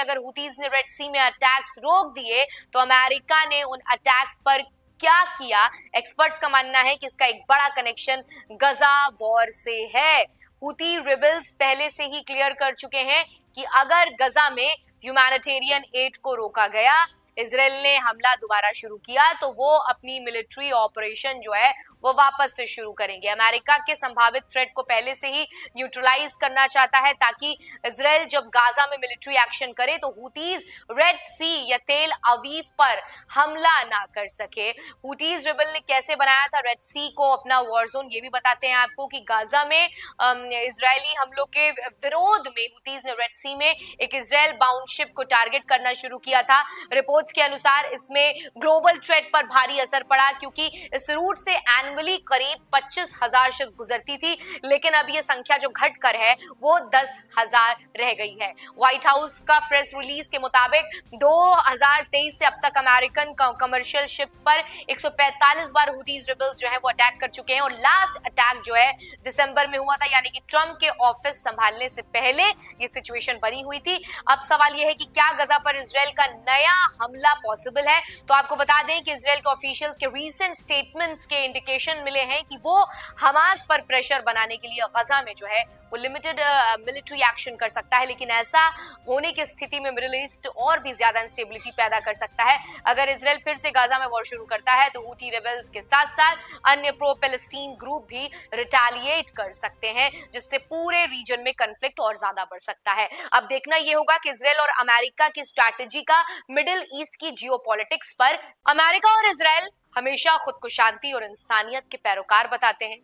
अगर हुतीज ने रेड सी में अटैक्स रोक दिए तो अमेरिका ने उन अटैक पर क्या किया। एक्सपर्ट्स का मानना है कि इसका एक बड़ा कनेक्शन गजा वॉर से है। हुती रिबल्स पहले से ही क्लियर कर चुके हैं कि अगर गजा में ह्यूमैनिटेरियन एड को रोका गया, इजराइल ने हमला दोबारा शुरू किया, तो वो अपनी मिलिट्री ऑपरेशन जो है वो वापस से शुरू करेंगे। अमेरिका के संभावित थ्रेट को पहले से ही न्यूट्रलाइज करना चाहता है ताकि इजराइल जब गाजा में मिलिट्री एक्शन करे तो हुतीज रेड सी या तेल अवीव पर हमला ना कर सके। हुतीज रिबल ने कैसे बनाया था रेड सी को अपना वॉर जोन, ये भी बताते हैं आपको कि गाजा में इजरायली हमलों के विरोध में हुतीज ने रेड सी में एक इजराइल बाउंड शिप को टारगेट करना शुरू किया था। रिपोर्ट्स के अनुसार इसमें ग्लोबल ट्रेड पर भारी असर पड़ा क्योंकि इस रूट से एनुअली करीब 25,000 शिप्स गुजरती थी, लेकिन अब ये संख्या जो घटकर है वो 10,000 रह गई है। व्हाइट हाउस का प्रेस रिलीज के मुताबिक 2023 से अब तक अमेरिकन कमर्शियल शिप्स पर 145 बार हुतीज रिबल्स जो है वो अटैक कर चुके हैं और लास्ट अटैक जो है दिसंबर में हुआ था, यानी कि ट्रंप के ऑफिस संभालने से पहले ये सिचुएशन बनी हुई थी। अब सवाल यह है कि क्या गजा पर इजराइल का नया हमला पॉसिबल है। तो आपको बता दें कि इजराइल के ऑफिशियल्स के रीसेंट स्टेटमेंट्स के इंडिकेशन मिले हैं कि वो हमास पर प्रेशर बनाने के लिए गजा में जो है वो लिमिटेड मिलिट्री एक्शन कर सकता है, लेकिन ऐसा होने की स्थिति में मिडिल ईस्ट और भी ज्यादा इंस्टेबिलिटी पैदा कर सकता है। अगर इजराइल फिर से गाजा में वॉर शुरू करता है तो हुती रेबल्स के साथ साथ अन्य प्रो पैलेस्टीन ग्रुप भी रिटेलिएट कर सकते हैं, जिससे पूरे रीजन में कॉन्फ्लिक्ट और ज्यादा बढ़ सकता है। अब देखना यह होगा कि इजराइल और अमेरिका की स्ट्रैटेजी का मिडिल ईस्ट की जियोपॉलिटिक्स पर। अमेरिका और इजराइल हमेशा खुद को शांति और इंसानियत के पैरोकार बताते हैं,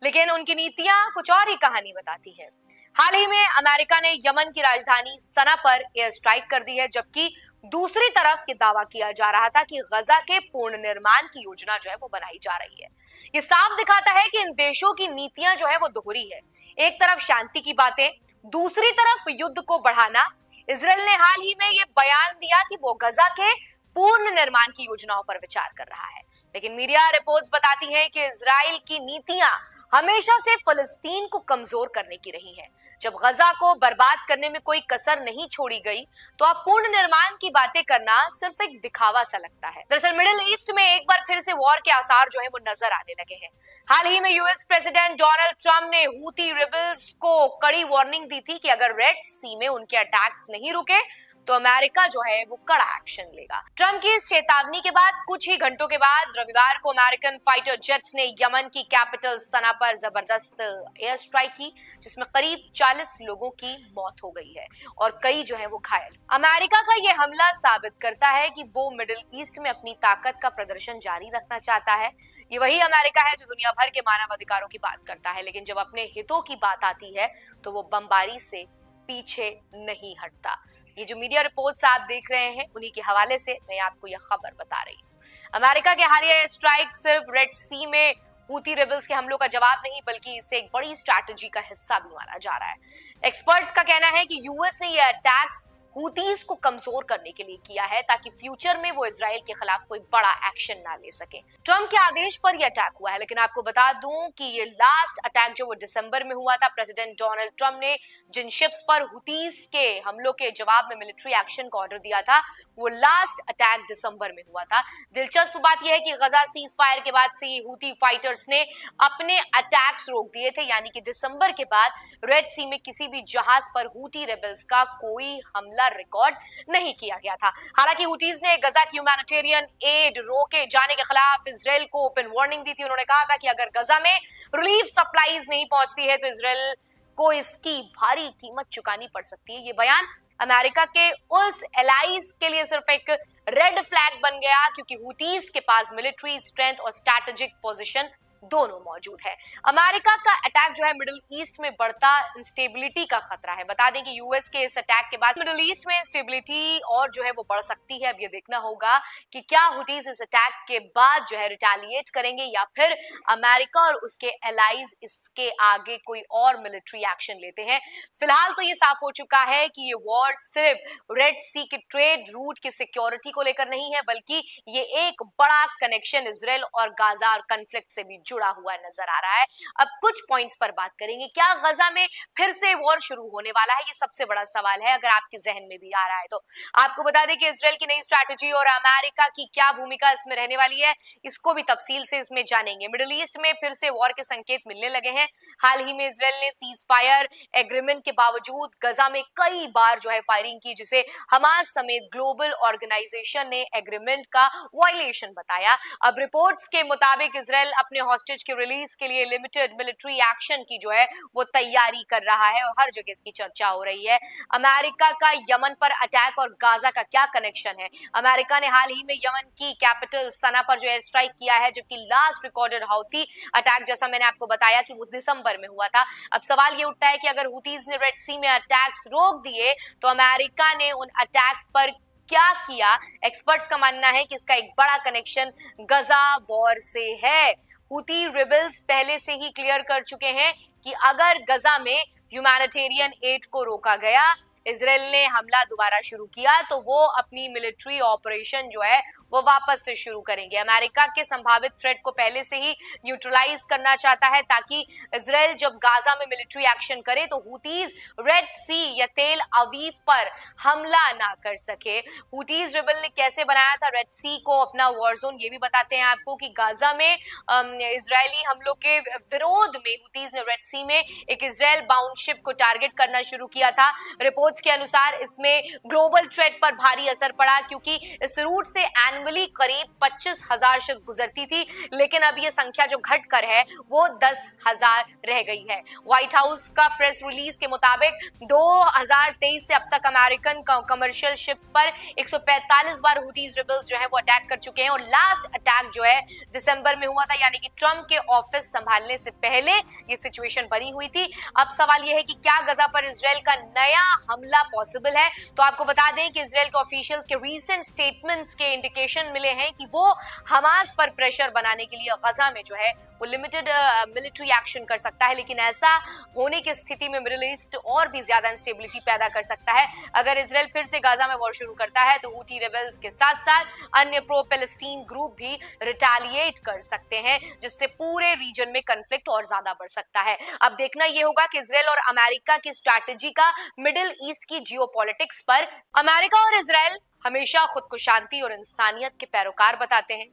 लेकिन उनकी नीतियां कुछ और ही कहानी बताती हैं। हाल ही में अमेरिका ने यमन की राजधानी सना पर एयर स्ट्राइक कर दी है, जबकि दूसरी तरफ ये दावा किया जा रहा था कि गजा के पूर्ण निर्माण की योजना जो है वो बनाई जा रही है। ये साफ दिखाता है कि इन देशों की नीतियां जो है वो दोहरी है। एक तरफ शांति की बातें, दूसरी तरफ युद्ध को बढ़ाना। इजराइल ने हाल ही में ये बयान दिया कि वो गजा के पूर्ण निर्माण की योजनाओं पर विचार कर रहा है, लेकिन मीडिया रिपोर्ट्स बताती हैं कि इजराइल की नीतियां हमेशा से फलस्तीन को कमजोर करने की रही हैं। जब गजा को बर्बाद करने में कोई कसर नहीं छोड़ी गई तो अब पूर्ण निर्माण की बातें करना सिर्फ एक दिखावा सा लगता है। दरअसल मिडिल ईस्ट में एक बार फिर से वॉर के आसार जो है वो नजर आने लगे हैं। हाल ही में यूएस प्रेसिडेंट डोनाल्ड ट्रंप ने हुती रिबल्स को कड़ी वार्निंग दी थी कि अगर रेड सी में उनके अटैक्स नहीं रुके तो अमेरिका जो है वो कड़ा एक्शन लेगा। ट्रंप की इस चेतावनी के बाद कुछ ही घंटों के बाद रविवार को अमेरिकन फाइटर जेट्स ने यमन की कैपिटल सना पर जबरदस्त एयर स्ट्राइक की, जिसमें करीब 40 लोगों की मौत हो गई है और कई जो है वो घायल। अमेरिका का ये हमला साबित करता है कि वो मिडिल ईस्ट में अपनी ताकत का प्रदर्शन जारी रखना चाहता है। ये वही अमेरिका है जो दुनिया भर के मानव अधिकारों की बात करता है, लेकिन जब अपने हितों की बात आती है तो वो बमबारी से पीछे नहीं हटता। ये जो मीडिया रिपोर्ट्स आप देख रहे हैं उन्हीं के हवाले से मैं आपको यह खबर बता रही हूँ। अमेरिका के हालिया स्ट्राइक सिर्फ रेड सी में हुती रेबल्स के हमलों का जवाब नहीं, बल्कि इसे एक बड़ी स्ट्रैटेजी का हिस्सा भी माना जा रहा है। एक्सपर्ट्स का कहना है कि यूएस ने यह अटैक्स हुतीज को कमजोर करने के लिए किया है ताकि फ्यूचर में वो इजराइल के खिलाफ कोई बड़ा एक्शन ना ले सके। ट्रंप के आदेश पर यह अटैक हुआ है, लेकिन आपको बता दूं कि ये लास्ट अटैक जो वो दिसंबर में हुआ था, प्रेसिडेंट डोनाल्ड ट्रंप ने जिन शिप्स पर हुतीज के हमलों के जवाब में मिलिट्री एक्शन का ऑर्डर दिया था, वो लास्ट अटैक दिसंबर में हुआ था। दिलचस्प बात यह है कि गजा सीज फायर के बाद से हुती फाइटर्स ने अपने अटैक्स रोक दिए थे, यानी कि दिसंबर के बाद रेड सी में किसी भी जहाज पर हुती रेबल्स का कोई हमला रिकॉर्ड नहीं किया गया था। हालांकि हुटीज ने गजा की ह्यूमैनिटेरियन एड रोके जाने के खिलाफ इजराइल को ओपन वार्निंग दी थी। उन्होंने कहा था कि अगर गजा में रिलीफ सप्लाईज नहीं पहुंचती है तो इजराइल को इसकी भारी कीमत चुकानी पड़ सकती है। ये बयान अमेरिका के उस एलाइज के लिए सिर्फ एक रेड फ्लैग बन गया, क्योंकि हुटीज के पास मिलिट्री स्ट्रेंथ और स्ट्रैटेजिक पोजीशन दोनों मौजूद है। अमेरिका का अटैक जो है मिडिल ईस्ट में बढ़ता इंस्टेबिलिटी का खतरा है। बता दें कि यूएस के इस अटैक के बाद मिडिल ईस्ट में इंस्टेबिलिटी और जो है वो बढ़ सकती है। अब ये देखना होगा कि क्या हुटीज इस अटैक के बाद जो है रिटेलिएट करेंगे या फिर अमेरिका और उसके एलाइज इसके आगे कोई और मिलिट्री एक्शन लेते हैं। फिलहाल तो ये साफ हो चुका है कि ये वॉर सिर्फ रेड सी के ट्रेड रूट की सिक्योरिटी को लेकर नहीं है, बल्कि ये एक बड़ा कनेक्शन इजराइल और गाजा कॉन्फ्लिक्ट से भी जुड़ा हुआ नजर आ रहा है। अब कुछ पॉइंट्स पर बात करेंगे। क्या गजा में फिर से वॉर शुरू होने वाला है? ये सबसे बड़ा सवाल है, अगर आपके जहन में भी आ रहा है तो। आपको बता दें कि इजराइल की नई स्ट्रैटेजी और अमेरिका की क्या भूमिका इसमें रहने वाली है, इसको भी तफसील से इसमें जानेंगे। मिडिल ईस्ट में फिर से वॉर के संकेत मिलने लगे हैं। हाल ही में इजराइल ने सीज फायर एग्रीमेंट के बावजूद गजा में कई बार जो है फायरिंग की, जिसे हमास समेत ग्लोबल ऑर्गेनाइजेशन ने एग्रीमेंट का वायलेशन बताया। अब रिपोर्ट्स के मुताबिक इजराइल अपने हॉस्टेज के रिलीज के लिए लिमिटेड मिलिट्री एक्शन की जो है वो तैयारी कर रहा है और हर जगह इसकी चर्चा हो रही है। अमेरिका का यमन पर अटैक और गाजा का क्या कनेक्शन है? अमेरिका ने हाल ही में यमन की कैपिटल सना पर जो एयर स्ट्राइक किया है, जबकि लास्ट रिकॉर्डेड हौती अटैक, जैसा मैंने आपको बताया कि उस दिसंबर में हुआ था। अब सवाल ये उठता है कि अगर हुतीज ने रेड सी में अटैक्स रोक दिए तो अमेरिका ने उन अटैक पर क्या किया? एक्सपर्ट्स का मानना है कि इसका एक बड़ा कनेक्शन गजा वॉर से है। हुती रिबल्स पहले से ही क्लियर कर चुके हैं कि अगर गजा में ह्यूमैनिटेरियन एड को रोका गया, इजराइल ने हमला दोबारा शुरू किया, तो वो अपनी मिलिट्री ऑपरेशन जो है वो वापस से शुरू करेंगे। अमेरिका के संभावित थ्रेट को पहले से ही न्यूट्रलाइज करना चाहता है, ताकि इजराइल जब गाजा में मिलिट्री एक्शन करे तो हुतीज रेड सी या तेल अवीव पर हमला ना कर सके। हुतीज रिबल ने कैसे बनाया था रेड सी को अपना वॉर जोन, ये भी बताते हैं आपको कि गाजा में इजरायली हमलों के विरोध में हुतीज ने रेड सी में एक इजराइल बाउंड शिप को टारगेट करना शुरू किया था। रिपोर्ट्स के अनुसार इसमें ग्लोबल ट्रेड पर भारी असर पड़ा, क्योंकि इस रूट से एनुअली करीब 25,000 शिप्स गुजरती थी, लेकिन अब ये संख्या जो घटकर है वो 10,000 रह गई है। व्हाइट हाउस का प्रेस रिलीज के मुताबिक 2023 से अब तक अमेरिकन कमर्शियल शिप्स पर 145 बार हुतीज रिबल्स जो है वो अटैक कर चुके हैं, और लास्ट अटैक जो है दिसंबर में हुआ था, यानी कि ट्रंप के ऑफिस संभालने से पहले ये सिचुएशन बनी हुई थी। अब सवाल ये है कि क्या गजा पर इजराइल का नया हमला पॉसिबल है? तो आपको बता दें कि इजराइल के ऑफिशियल्स के रीसेंट स्टेटमेंट्स के इंडिकेशन मिले हैं कि वो हमास पर प्रेशर बनाने के लिए गजा में जो है वो लिमिटेड मिलिट्री एक्शन कर सकता है, लेकिन ऐसा होने की स्थिति में मिडिल ईस्ट और भी ज्यादा इंस्टेबिलिटी पैदा कर सकता है। अगर इजराइल फिर से गाजा में वॉर शुरू करता है तो हुती रेबल्स के साथ साथ अन्य प्रो पैलेस्टीन ग्रुप भी रिटेलिएट कर सकते हैं, जिससे पूरे रीजन में कॉन्फ्लिक्ट और ज्यादा बढ़ सकता है। अब देखना यह होगा कि इजराइल और अमेरिका की स्ट्रैटेजी का मिडिल ईस्ट की जियोपॉलिटिक्स पर। अमेरिका और इजराइल हमेशा खुद को शांति और इंसानियत के पैरोकार बताते हैं,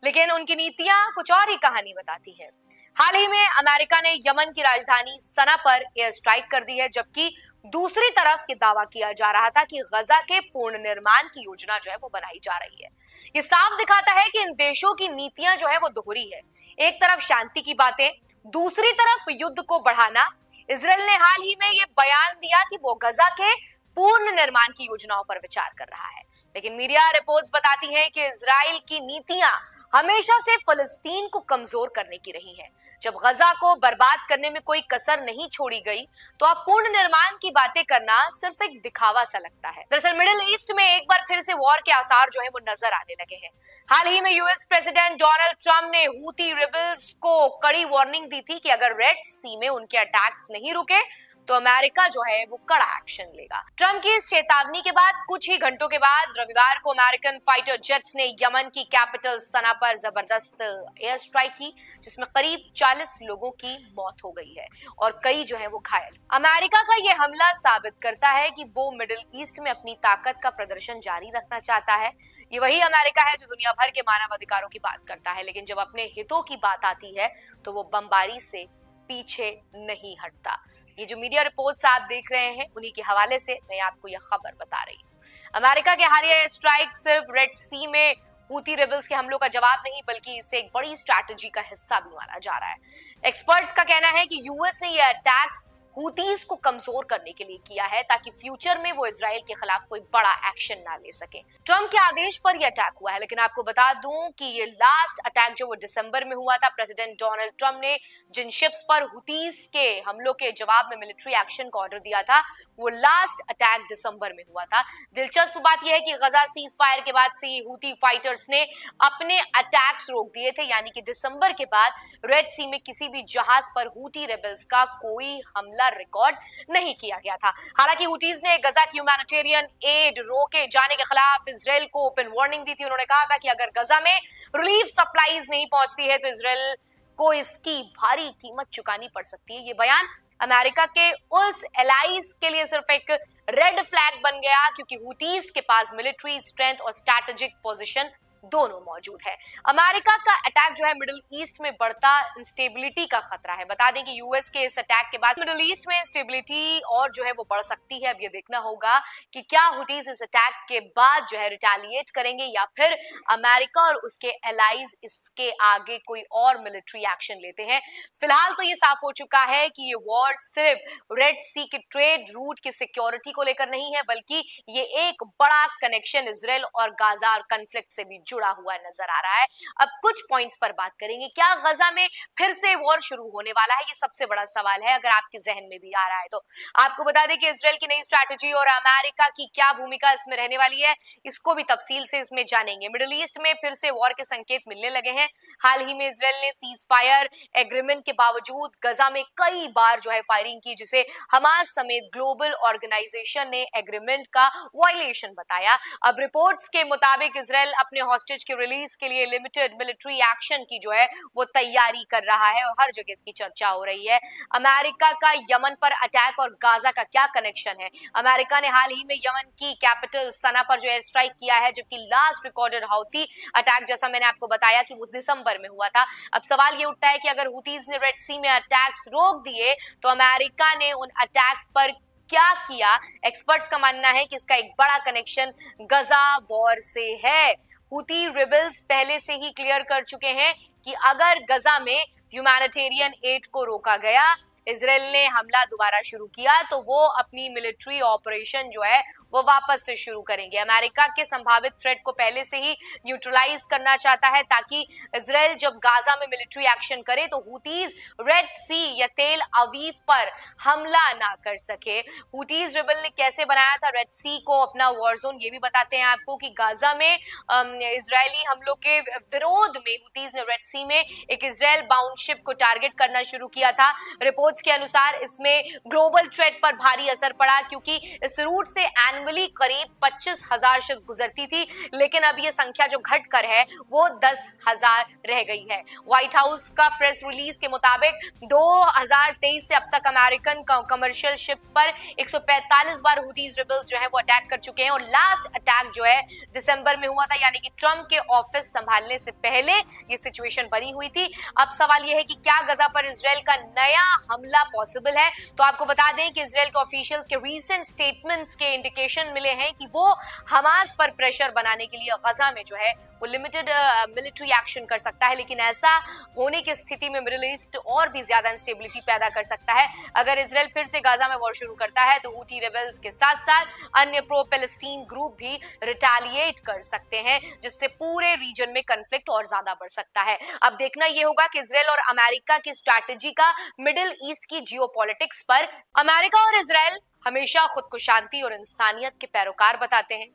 लेकिन उनकी नीतियां कुछ और ही कहानी बताती है। हाल ही में अमेरिका ने यमन की राजधानी सना पर एयर स्ट्राइक कर दी है, जबकि दूसरी तरफ ये दावा किया जा रहा था कि गजा के पूर्ण निर्माण की योजना जो है वो बनाई जा रही है। ये साफ दिखाता है कि इन देशों की नीतियां जो है वो दोहरी है। एक तरफ शांति की बातें, दूसरी तरफ युद्ध को बढ़ाना। इजराइल ने हाल ही में ये बयान दिया कि वो गजा के पूर्ण निर्माण की योजनाओं पर विचार कर रहा है, लेकिन मीडिया रिपोर्ट्स बताती हैं कि इजराइल की नीतियां हमेशा से फलस्तीन को कमजोर करने की रही हैं। जब गजा को बर्बाद करने में कोई कसर नहीं छोड़ी गई, तो अब पूर्ण निर्माण की बातें करना सिर्फ एक दिखावा सा लगता है। दरअसल मिडिल ईस्ट में एक बार फिर से वॉर के आसार जो है वो नजर आने लगे हैं। हाल ही में यूएस प्रेसिडेंट डोनाल्ड ट्रंप ने हुती रिबल्स को कड़ी वार्निंग दी थी कि अगर रेड सी में उनके अटैक्स नहीं रुके तो अमेरिका जो है वो कड़ा एक्शन लेगा। ट्रंप की इस चेतावनी के बाद कुछ ही घंटों के बाद रविवार को अमेरिकन फाइटर जेट्स ने यमन की कैपिटल सना पर जबरदस्त एयर स्ट्राइक की, जिसमें करीब 40 लोगों की मौत हो गई है और कई जो है वो घायल। अमेरिका का ये हमला साबित करता है कि वो मिडिल ईस्ट में अपनी ताकत का प्रदर्शन जारी रखना चाहता है। ये वही अमेरिका है जो दुनिया भर के मानव अधिकारों की बात करता है, लेकिन जब अपने हितों की बात आती है तो वो बमबारी से पीछे नहीं हटता। ये जो मीडिया रिपोर्ट्स आप देख रहे हैं, उन्हीं के हवाले से मैं आपको यह खबर बता रही हूँ। अमेरिका के हालिया स्ट्राइक सिर्फ रेड सी में हुती रेबल्स के हमलों का जवाब नहीं, बल्कि इसे एक बड़ी स्ट्रैटेजी का हिस्सा भी माना जा रहा है। एक्सपर्ट्स का कहना है कि यूएस ने यह अटैक्स हुतीज को कमजोर करने के लिए किया है, ताकि फ्यूचर में वो इजराइल के खिलाफ कोई बड़ा एक्शन ना ले सके। ट्रंप के आदेश पर यह अटैक हुआ है, लेकिन आपको बता दूं कि ये लास्ट अटैक जो वो दिसंबर में हुआ था, प्रेसिडेंट डोनाल्ड ट्रंप ने जिन शिप्स पर हुतीज के हमलों के जवाब में मिलिट्री एक्शन का ऑर्डर दिया था, वो लास्ट अटैक दिसंबर में हुआ था। दिलचस्प बात यह है कि गजा सीज फायर के बाद से हुती फाइटर्स ने अपने अटैक्स रोक दिए थे, यानी कि दिसंबर के बाद रेड सी में किसी भी जहाज पर हुती रेबल्स का कोई हमला रिकॉर्ड नहीं किया गया था। हालांकि हुटीज ने गजा की ह्यूमैनिटेरियन एड रोके जाने के खिलाफ इजराइल को ओपन वार्निंग दी थी। उन्होंने कहा था कि अगर गजा में रिलीफ सप्लाईज नहीं पहुंचती है तो इजराइल को इसकी भारी कीमत चुकानी पड़ सकती है। ये बयान अमेरिका के उस एलाइज के लिए सिर्फ एक रेड फ्लैग बन गया, क्योंकि हुतीज के पास मिलिट्री स्ट्रेंथ और स्ट्रैटेजिक पोजीशन दोनों मौजूद है। अमेरिका का अटैक जो है मिडिल ईस्ट में बढ़ता इंस्टेबिलिटी का खतरा है। बता दें कि यूएस के इस अटैक के बाद मिडिल ईस्ट में इंस्टेबिलिटी और जो है वो बढ़ सकती है। अब ये देखना होगा कि क्या हुतीज इस अटैक के बाद जो है रिटेलिएट करेंगे या फिर अमेरिका और उसके एलाइज इसके आगे कोई और मिलिट्री एक्शन लेते हैं। फिलहाल तो ये साफ हो चुका है कि ये वॉर सिर्फ रेड सी के ट्रेड रूट की सिक्योरिटी को लेकर नहीं है, बल्कि ये एक बड़ा कनेक्शन इजराइल और गाजा कॉन्फ्लिक्ट से भी जुड़ा हुआ नजर आ रहा है। अब कुछ पॉइंट्स पर बात करेंगे। क्या गजा में फिर से वॉर शुरू होने वाला है? ये सबसे बड़ा सवाल है, अगर आपके जहन में भी आ रहा है तो। आपको बता दें कि इजराइल की नई स्ट्रैटेजी और अमेरिका की क्या भूमिका इसमें रहने वाली है, इसको भी तफसील से इसमें जानेंगे। मिडिल ईस्ट में फिर से वॉर के संकेत मिलने लगे हैं। हाल ही में इजराइल ने सीज फायर एग्रीमेंट के बावजूद गजा में कई बार जो है फायरिंग की, जिसे हमास समेत ग्लोबल ऑर्गेनाइजेशन ने एग्रीमेंट का वायलेशन बताया। अब रिपोर्ट्स के मुताबिक इजराइल अपने हॉस्टेज के रिलीज के लिए लिमिटेड मिलिट्री एक्शन की जो है वो तैयारी कर रहा है और हर जगह इसकी चर्चा हो रही है। अमेरिका का यमन पर अटैक और गाजा का क्या कनेक्शन है? अमेरिका ने हाल ही में यमन की कैपिटल सना पर जो है स्ट्राइक किया है, जबकि लास्ट रिकॉर्डेड हौती अटैक जैसा मैंने आपको बताया कि वो दिसंबर में हुआ था। अब सवाल ये उठता है कि अगर हुतीज ने रेड सी में अटैक्स रोक दिए तो अमेरिका ने उन अटैक पर क्या किया? एक्सपर्ट्स का मानना है कि इसका एक बड़ा कनेक्शन गजा वॉर से है। हुती रिबल्स पहले से ही क्लियर कर चुके हैं कि अगर गजा में ह्यूमैनिटेरियन एड को रोका गया, इजराइल ने हमला दोबारा शुरू किया, तो वो अपनी मिलिट्री ऑपरेशन जो है वो वापस से शुरू करेंगे। अमेरिका के संभावित थ्रेट को पहले से ही न्यूट्रलाइज करना चाहता है, ताकि इजराइल जब गाजा में मिलिट्री एक्शन करे तो हुतीज रेड सी या तेल अवीव पर हमला ना कर सके। हुतीज रिबल ने कैसे बनाया था रेड सी को अपना वॉर जोन, ये भी बताते हैं आपको कि गाजा में इजरायली हमलों के विरोध में हुतीज ने रेड सी में एक इजराइल बाउंड शिप को टारगेट करना शुरू किया था। रिपोर्ट्स के अनुसार इसमें ग्लोबल ट्रेड पर भारी असर पड़ा, क्योंकि इस रूट से एनुअली करीब 25,000 शिप्स गुजरती थी, लेकिन अब ये संख्या जो घटकर है वो 10,000 रह गई है। व्हाइट हाउस का प्रेस रिलीज के मुताबिक 2023 से अब तक अमेरिकन कमर्शियल शिप्स पर 145 बार हुतीज रिबल्स जो है वो अटैक कर चुके हैं, और लास्ट अटैक जो है दिसंबर में हुआ था, यानी कि ट्रंप के ऑफिस संभालने से पहले ये सिचुएशन बनी हुई थी। अब सवाल यह है कि क्या गजा पर इजराइल का नया हमला पॉसिबल है? तो आपको बता दें कि इजराइल के ऑफिशियल्स के रीसेंट स्टेटमेंट्स के इंडिकेशन मिले हैं कि वो हमास पर प्रेशर बनाने के लिए गजा में जो है वो लिमिटेड मिलिट्री एक्शन कर सकता है, लेकिन ऐसा होने की स्थिति में मिडिल ईस्ट और भी ज्यादा इंस्टेबिलिटी पैदा कर सकता है। अगर इजराइल फिर से गाजा में वॉर शुरू करता है तो हुती रेबल्स के साथ साथ अन्य प्रो पैलेस्टीन ग्रुप भी रिटेलिएट कर सकते हैं, जिससे पूरे रीजन में कॉन्फ्लिक्ट और ज्यादा बढ़ सकता है। अब देखना यह होगा कि इजराइल और अमेरिका की स्ट्रैटेजी का मिडिल ईस्ट की जियोपॉलिटिक्स पर। अमेरिका और इजराइल हमेशा खुद को शांति और इंसानियत के पैरोकार बताते हैं,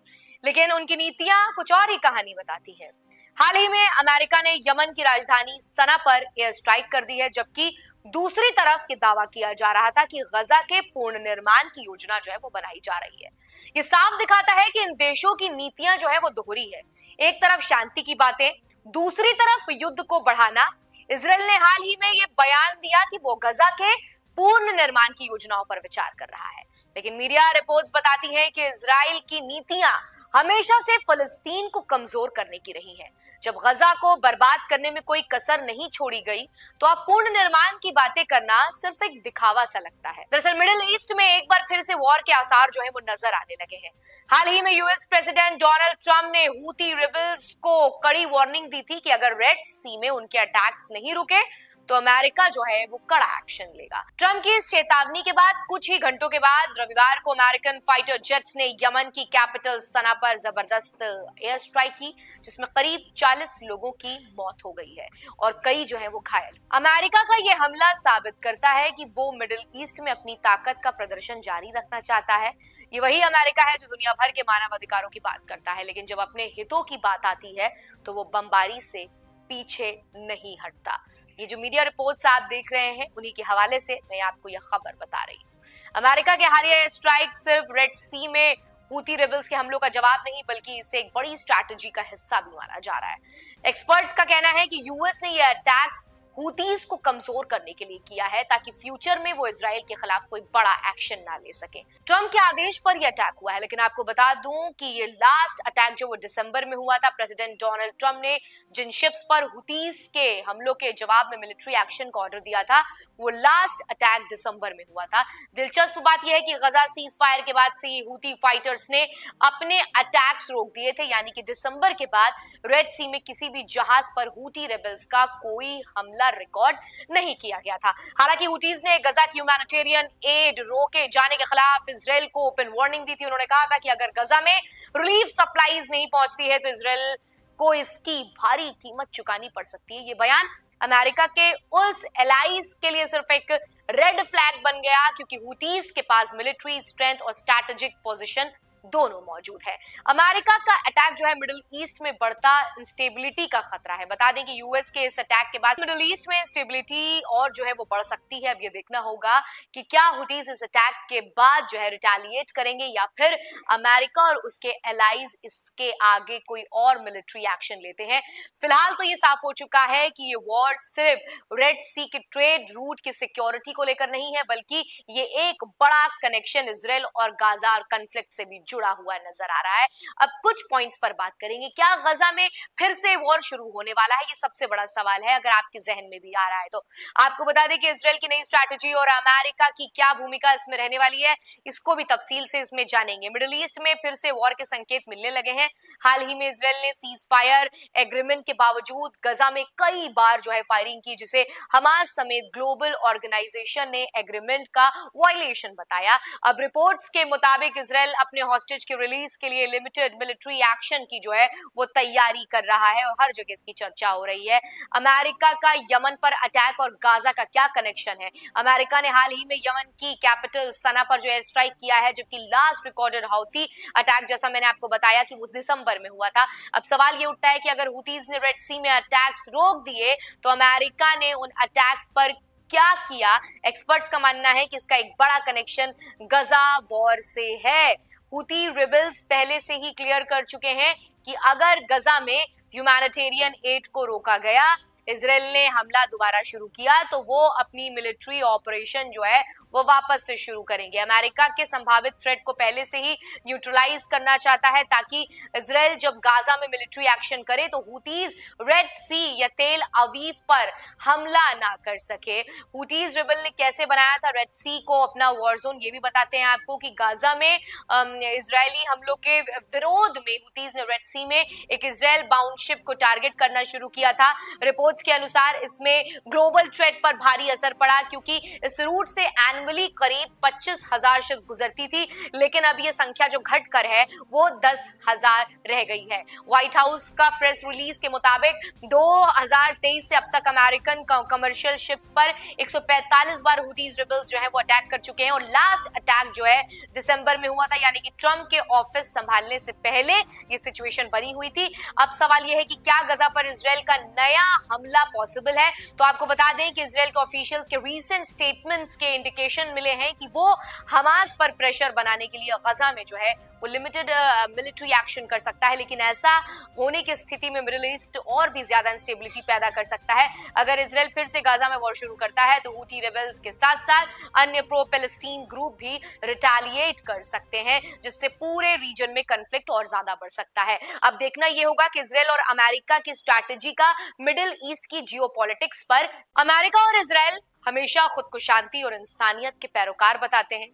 लेकिन उनकी नीतियां कुछ और ही कहानी बताती है। हाल ही में अमेरिका ने यमन की राजधानी सना पर एयर स्ट्राइक कर दी है, जबकि दूसरी तरफ ये दावा किया जा रहा था कि गजा के पूर्ण निर्माण की योजना जो है वो बनाई जा रही है। ये साफ दिखाता है कि इन देशों की नीतियां जो है वो दोहरी है। एक तरफ शांति की बातें, दूसरी तरफ युद्ध को बढ़ाना। इजराइल ने हाल ही में ये बयान दिया कि वो गजा के पूर्ण निर्माण की योजनाओं पर विचार कर रहा है, लेकिन मीडिया रिपोर्ट्स बताती हैं कि इजराइल की नीतियां हमेशा से फलस्तीन को कमजोर करने की रही हैं। जब गजा को बर्बाद करने में कोई कसर नहीं छोड़ी गई, तो अब पूर्ण निर्माण की बातें करना सिर्फ एक दिखावा सा लगता है। दरअसल मिडिल ईस्ट में एक बार फिर से वॉर के आसार जो है वो नजर आने लगे हैं। हाल ही में यूएस प्रेसिडेंट डोनाल्ड ट्रंप ने हुती रिबल्स को कड़ी वार्निंग दी थी कि अगर रेड सी में उनके अटैक्स नहीं रुके तो अमेरिका जो है वो कड़ा एक्शन लेगा। ट्रंप की इस चेतावनी के बाद कुछ ही घंटों के बाद रविवार को अमेरिकन फाइटर जेट्स ने यमन की कैपिटल सना पर जबरदस्त एयर स्ट्राइक की, जिसमें करीब 40 लोगों की मौत हो गई है और कई जो है वो घायल। अमेरिका का ये हमला साबित करता है कि वो मिडिल ईस्ट में अपनी ताकत का प्रदर्शन जारी रखना चाहता है। ये वही अमेरिका है जो दुनिया भर के मानव अधिकारों की बात करता है, लेकिन जब अपने हितों की बात आती है तो वो बमबारी से पीछे नहीं हटता। ये जो मीडिया रिपोर्ट्स आप देख रहे हैं, उन्हीं के हवाले से मैं आपको यह खबर बता रही हूँ। अमेरिका के हालिया स्ट्राइक सिर्फ रेड सी में हुती रेबल्स के हमलों का जवाब नहीं, बल्कि इसे एक बड़ी स्ट्रैटेजी का हिस्सा भी माना जा रहा है। एक्सपर्ट्स का कहना है कि यूएस ने यह अटैक्स हूतीज को कमजोर करने के लिए किया है ताकि फ्यूचर में वो इजराइल के खिलाफ कोई बड़ा एक्शन ना ले सके। ट्रंप के आदेश पर यह अटैक हुआ है, लेकिन आपको बता दूं कि ये लास्ट अटैक जो वो दिसंबर में हुआ था, प्रेसिडेंट डोनाल्ड ट्रंप ने जिन शिप्स पर हूतीज के हमलों के जवाब में मिलिट्री एक्शन का ऑर्डर दिया था, वो लास्ट अटैक दिसंबर में हुआ था। दिलचस्प बात यह है कि गजा सीज फायर के बाद से हूती फाइटर्स ने अपने अटैक्स रोक दिए थे, यानी कि दिसंबर के बाद रेड सी में किसी भी जहाज पर हूती रेबल्स का कोई हमला रिकॉर्ड नहीं किया गया था। हालांकि हूतीज ने गजा की ह्यूमैनिटेरियन एड रोके जाने के खिलाफ इजराइल को ओपन वार्निंग दी थी। उन्होंने कहा था कि अगर गजा में रिलीफ सप्लाईज नहीं पहुंचती है तो इजराइल को इसकी भारी कीमत चुकानी पड़ सकती है। ये बयान अमेरिका के उस एलाइज के लिए सिर्फ एक रेड फ्लैग बन गया, क्योंकि हूतीज के पास मिलिट्री स्ट्रेंथ और स्ट्रैटेजिक पोजीशन दोनों मौजूद है। अमेरिका का अटैक जो है मिडिल ईस्ट में बढ़ता इंस्टेबिलिटी का खतरा है। बता दें कि यूएस के इस अटैक के बाद मिडिल ईस्ट में इंस्टेबिलिटी और जो है वो बढ़ सकती है। अब ये देखना होगा कि क्या हूतीज इस अटैक के बाद जो है रिटेलिएट करेंगे या फिर अमेरिका और उसके एलाइज इसके आगे कोई और मिलिट्री एक्शन लेते हैं। फिलहाल तो ये साफ हो चुका है कि ये वॉर सिर्फ रेड सी के ट्रेड रूट की सिक्योरिटी को लेकर नहीं है, बल्कि ये एक बड़ा कनेक्शन इजराइल और गाजा कॉन्फ्लिक्ट से भी जुड़ा हुआ नजर आ रहा है। अब कुछ पॉइंट्स पर बात करेंगे। क्या गजा में फिर से वॉर शुरू होने वाला है? ये सबसे बड़ा सवाल है, अगर आपके जहन में भी आ रहा है तो। आपको बता दें कि इजराइल की नई स्ट्रैटेजी और अमेरिका की क्या भूमिका इसमें रहने वाली है, इसको भी तफसील से इसमें जानेंगे। मिडिल ईस्ट में फिर से वॉर के संकेत मिलने लगे हैं। हाल ही में इजराइल ने सीज फायर एग्रीमेंट के बावजूद गजा में कई बार जो है फायरिंग की, जिसे हमास समेत ग्लोबल ऑर्गेनाइजेशन ने एग्रीमेंट का वायलेशन बताया। अब रिपोर्ट्स के मुताबिक इजराइल अपने हॉस्टेज के रिलीज के लिए लिमिटेड मिलिट्री एक्शन की जो है वो तैयारी कर रहा है और हर जगह इसकी चर्चा हो रही है। अमेरिका का यमन पर अटैक और गाजा का क्या कनेक्शन है? अमेरिका ने हाल ही में यमन की कैपिटल सना पर जो एयर स्ट्राइक किया है, जबकि लास्ट रिकॉर्डेड हौती अटैक जैसा मैंने आपको बताया कि वो दिसंबर में हुआ था। अब सवाल ये उठता है कि अगर हूतीज ने रेड सी में अटैक्स रोक दिए तो अमेरिका ने उन अटैक पर क्या किया? एक्सपर्ट्स का मानना है कि इसका एक बड़ा कनेक्शन गजा वॉर से है। हूती रिबल्स पहले से ही क्लियर कर चुके हैं कि अगर गजा में ह्यूमैनिटेरियन एड को रोका गया, इजराइल ने हमला दोबारा शुरू किया, तो वो अपनी मिलिट्री ऑपरेशन जो है वो वापस से शुरू करेंगे। अमेरिका के संभावित थ्रेट को पहले से ही न्यूट्रलाइज करना चाहता है, ताकि इजराइल जब गाजा में मिलिट्री एक्शन करे तो हूतीज रेड सी या तेल अवीव पर हमला ना कर सके। हूतीज रिबल ने कैसे बनाया था रेड सी को अपना वॉर जोन, ये भी बताते हैं आपको कि गाजा में इजरायली हमलों के विरोध में हूतीज ने रेड सी में एक इजराइल बाउंड शिप को टारगेट करना शुरू किया था। रिपोर्ट्स के अनुसार इसमें ग्लोबल ट्रेड पर भारी असर पड़ा, क्योंकि इस रूट से एनुअली करीब 25,000 शिप्स गुजरती थी, लेकिन अब ये संख्या जो घटकर है वो 10,000 रह गई है। व्हाइट हाउस का प्रेस रिलीज के मुताबिक 2023 से अब तक अमेरिकन कमर्शियल शिप्स पर 145 बार हूतीज रिबल्स जो है वो अटैक कर चुके हैं, और लास्ट अटैक जो है दिसंबर में हुआ था, यानी कि ट्रंप के ऑफिस संभालने से पहले ये सिचुएशन बनी हुई थी। अब सवाल यह है कि क्या गजा पर इजराइल का नया हमला पॉसिबल है? तो आपको बता दें कि इजराइल के ऑफिशियल्स के रीसेंट स्टेटमेंट्स के इंडिकेशन मिले हैं कि वो हमास पर प्रेशर बनाने के लिए गजा में जो है वो लिमिटेड मिलिट्री एक्शन कर सकता है, लेकिन ऐसा होने की स्थिति में मिडिल ईस्ट और भी ज्यादा इंस्टेबिलिटी पैदा कर सकता है। अगर इजराइल फिर से गाजा में वॉर शुरू करता है तो हूती रेबल्स के साथ साथ अन्य प्रो पैलेस्टीन ग्रुप भी रिटेलिएट कर सकते हैं, जिससे पूरे रीजन में कॉन्फ्लिक्ट और ज्यादा बढ़ सकता है। अब देखना यह होगा कि इजराइल और अमेरिका की स्ट्रैटेजी का मिडिल ईस्ट की जियोपॉलिटिक्स पर। अमेरिका और इजराइल हमेशा खुद को शांति और इंसानियत के पैरोकार बताते हैं,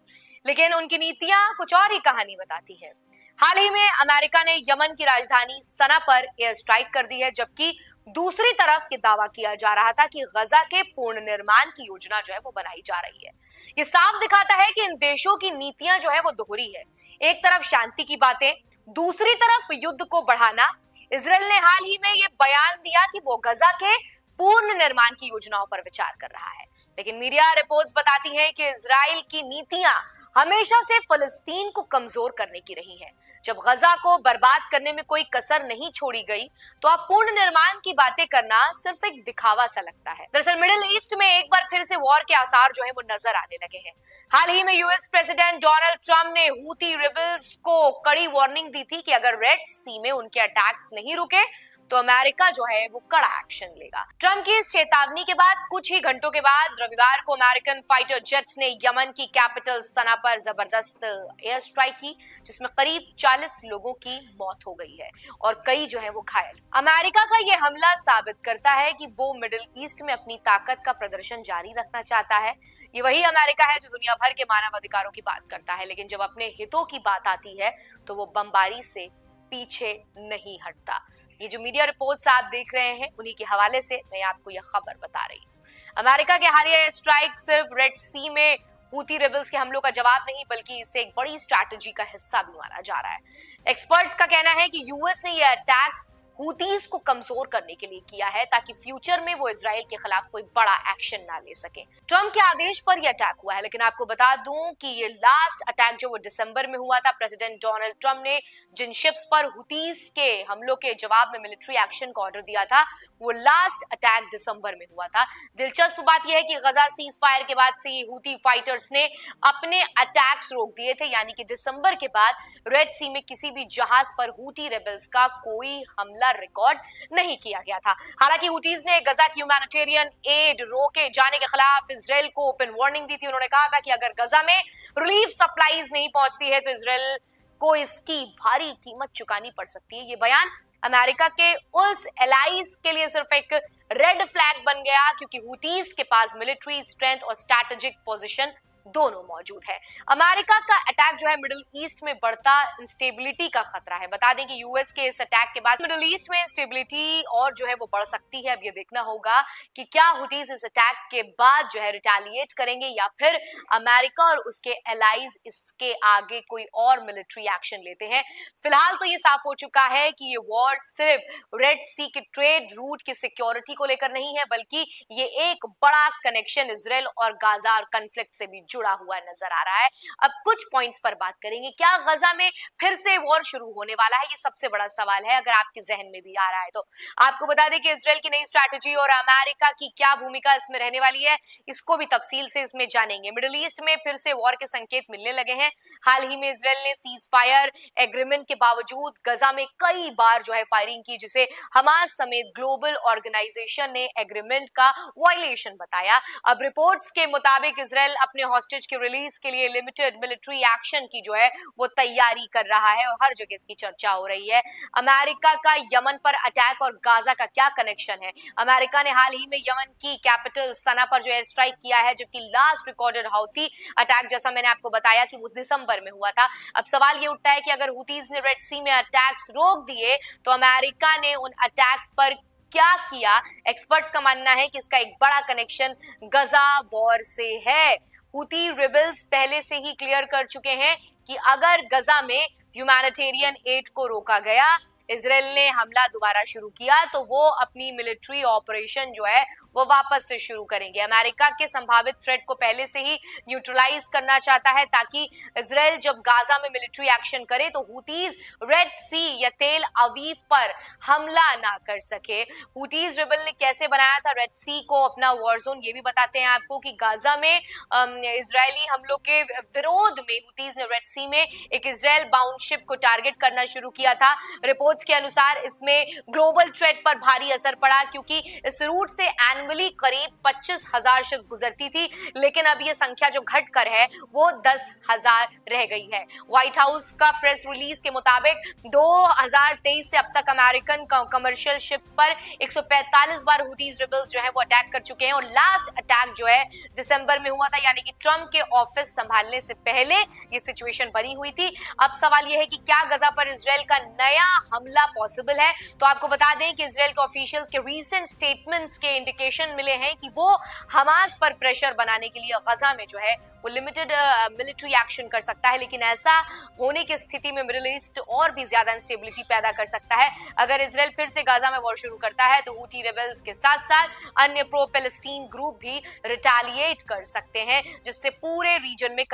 लेकिन उनकी नीतियां कुछ और ही कहानी बताती है। हाल ही में अमेरिका ने यमन की राजधानी सना पर एयर स्ट्राइक कर दी है, जबकि दूसरी तरफ ये दावा किया जा रहा था कि गजा के पूर्ण निर्माण की योजना जो है वो बनाई जा रही है। ये साफ दिखाता है कि इन देशों की नीतियां जो है वो दोहरी है। एक तरफ शांति की बातें, दूसरी तरफ युद्ध को बढ़ाना। इजराइल ने हाल ही में ये बयान दिया कि वो गजा के पूर्ण निर्माण की योजनाओं पर विचार कर रहा है, लेकिन मीडिया रिपोर्ट्स बताती हैं कि इजराइल की नीतियां हमेशा से फलस्तीन को कमजोर करने की रही है। जब गजा को बर्बाद करने में कोई कसर नहीं छोड़ी गई, तो अब पूर्ण निर्माण की बातें करना सिर्फ एक दिखावा सा लगता है। दरअसल मिडिल ईस्ट में एक बार फिर से वॉर के आसार जो है वो नजर आने लगे हैं। हाल ही में यूएस प्रेसिडेंट डोनाल्ड ट्रंप ने हूती रिबल्स को कड़ी वार्निंग दी थी कि अगर रेड सी में उनके अटैक्स नहीं रुके तो अमेरिका जो है वो कड़ा एक्शन लेगा। ट्रंप की इस चेतावनी के बाद कुछ ही घंटों के बाद रविवार को अमेरिकन फाइटर जेट्स ने यमन की कैपिटल सना पर जबरदस्त एयर स्ट्राइक की, जिसमें करीब 40 लोगों की मौत हो गई है और कई जो है वो घायल। अमेरिका का ये हमला साबित करता है कि वो मिडिल ईस्ट में अपनी ताकत का प्रदर्शन जारी रखना चाहता है। ये वही अमेरिका है जो दुनिया भर के मानव अधिकारों की बात करता है, लेकिन जब अपने हितों की बात आती है तो वो बमबारी से पीछे नहीं हटता। ये जो मीडिया रिपोर्ट्स आप देख रहे हैं उन्हीं के हवाले से मैं आपको यह खबर बता रही हूँ। अमेरिका के हालिया स्ट्राइक सिर्फ रेड सी में हूती रेबल्स के हमलों का जवाब नहीं, बल्कि इसे एक बड़ी स्ट्रैटेजी का हिस्सा भी माना जा रहा है। एक्सपर्ट्स का कहना है कि यूएस ने यह अटैक्स हूतीज को कमजोर करने के लिए किया है ताकि फ्यूचर में वो इजराइल के खिलाफ कोई बड़ा एक्शन ना ले सके। ट्रंप के आदेश पर यह अटैक हुआ है, लेकिन आपको बता दूं कि ये लास्ट अटैक जो वो दिसंबर में हुआ था, प्रेसिडेंट डोनाल्ड ट्रंप ने जिन शिप्स पर हूतीज के हमलों के जवाब में मिलिट्री एक्शन का ऑर्डर दिया था, वो लास्ट अटैक दिसंबर में हुआ था। दिलचस्प बात यह है कि गजा सीज फायर के बाद से हूती फाइटर्स ने अपने अटैक्स रोक दिए थे, यानी कि दिसंबर के बाद रेड सी में किसी भी जहाज पर हूती रेबल्स का कोई हमला रिकॉर्ड नहीं किया गया था। हालांकि हूतीज ने गजा की ह्यूमैनिटेरियन एड रोके जाने के खिलाफ इजराइल को ओपन वार्निंग दी थी। उन्होंने कहा था कि अगर गजा में रिलीफ सप्लाईज नहीं पहुंचती है तो इजराइल को इसकी भारी कीमत चुकानी पड़ सकती है। ये बयान अमेरिका के उस एलाइज के लिए सिर्फ एक रेड फ्लैग बन गया, क्योंकि हूतीज के पास मिलिट्री स्ट्रेंथ और स्ट्रैटेजिक पोजीशन दोनों मौजूद है। अमेरिका का अटैक जो है मिडिल ईस्ट में बढ़ता इंस्टेबिलिटी का खतरा है। बता दें कि यूएस के इस अटैक के बाद मिडिल ईस्ट में इंस्टेबिलिटी और जो है वो बढ़ सकती है। अब ये देखना होगा कि क्या हुतीज इस अटैक के बाद जो है रिटेलिएट करेंगे या फिर अमेरिका और उसके एलाइज इसके आगे कोई और मिलिट्री एक्शन लेते हैं। फिलहाल तो ये साफ हो चुका है कि ये वॉर सिर्फ रेड सी के ट्रेड रूट की सिक्योरिटी को लेकर नहीं है, बल्कि ये एक बड़ा कनेक्शन इजराइल और गाजा कॉन्फ्लिक्ट से भी जुड़ा हुआ नजर आ रहा है। अब कुछ पॉइंट्स पर बात करेंगे। क्या गजा में फिर से वॉर शुरू होने वाला है? ये सबसे बड़ा सवाल है, अगर आपके जहन में भी आ रहा है तो। आपको बता दें कि इजराइल की नई स्ट्रैटेजी और अमेरिका की क्या भूमिका इसमें रहने वाली है, इसको भी तफसील से इसमें जानेंगे। मिडिल ईस्ट में फिर से वॉर के संकेत मिलने लगे हैं। हाल ही में इजराइल ने सीज फायर एग्रीमेंट के बावजूद गजा में कई बार जो है फायरिंग की, जिसे हमास समेत ग्लोबल ऑर्गेनाइजेशन ने एग्रीमेंट का वायलेशन बताया। अब रिपोर्ट्स के मुताबिक इजराइल अपने हॉस्टेज के रिलीज के लिए लिमिटेड मिलिट्री एक्शन की जो है वो तैयारी कर रहा है और हर जगह इसकी चर्चा हो रही है। अमेरिका का यमन पर अटैक और गाजा का क्या कनेक्शन है? अमेरिका ने हाल ही में यमन की कैपिटल सना पर जो एयर स्ट्राइक किया है, जबकि लास्ट रिकॉर्डेड हौती अटैक जैसा मैंने आपको बताया कि वो दिसंबर में हुआ था। अब सवाल ये उठता है कि अगर हुतीज ने रेड सी में अटैक्स रोक दिए तो अमेरिका ने उन अटैक पर क्या किया? एक्सपर्ट्स का मानना है कि इसका एक बड़ा कनेक्शन गजा वॉर से है। हूती रिबल्स पहले से ही क्लियर कर चुके हैं कि अगर गजा में ह्यूमैनिटेरियन एड को रोका गया, इजराइल ने हमला दोबारा शुरू किया, तो वो अपनी मिलिट्री ऑपरेशन जो है वो वापस से शुरू करेंगे। अमेरिका के संभावित थ्रेट को पहले से ही न्यूट्रलाइज करना चाहता है, ताकि इजराइल जब गाजा में मिलिट्री एक्शन करे तो हूतीज रेड सी या तेल अवीव पर हमला ना कर सके। हूतीज रिबल ने कैसे बनाया था रेड सी को अपना वॉर जोन, ये भी बताते हैं आपको कि गाजा में इजरायली हमलों के विरोध में हूतीज ने रेड सी में एक इजराइल बाउंड शिप को टारगेट करना शुरू किया था। रिपोर्ट्स के अनुसार इसमें ग्लोबल ट्रेड पर भारी असर पड़ा, क्योंकि इस रूट से एनुअली करीब 25,000 शिप्स गुजरती थी, लेकिन अब ये संख्या जो घटकर है वो 10,000 रह गई है। व्हाइट हाउस का प्रेस रिलीज के मुताबिक 2023 से अब तक अमेरिकन कमर्शियल शिप्स पर 145 बार हूतीज रिबल्स जो है वो अटैक कर चुके हैं और लास्ट अटैक जो है दिसंबर में हुआ था, यानी कि ट्रंप के ऑफिस संभालने से पहले ये सिचुएशन बनी हुई थी। अब सवाल यह है कि क्या गजा पर इजराइल का नया हमला पॉसिबल है? तो आपको बता दें कि इजराइल के ऑफिशियल्स के रीसेंट स्टेटमेंट्स के इंडिकेशन मिले हैं कि वो हमास पर प्रेशर बनाने के लिए गजा में जो है वो लिमिटेड मिलिट्री एक्शन कर सकता है, लेकिन ऐसा होने की स्थिति में मिडिल ईस्ट और भी ज्यादा इंस्टेबिलिटी पैदा कर सकता है। अगर इजराइल फिर से गाजा में वॉर शुरू करता है तो हूती रेबल्स के साथ साथ अन्य प्रो पैलेस्टीन ग्रुप भी रिटेलिएट कर सकते हैं, जिससे पूरे रीजन में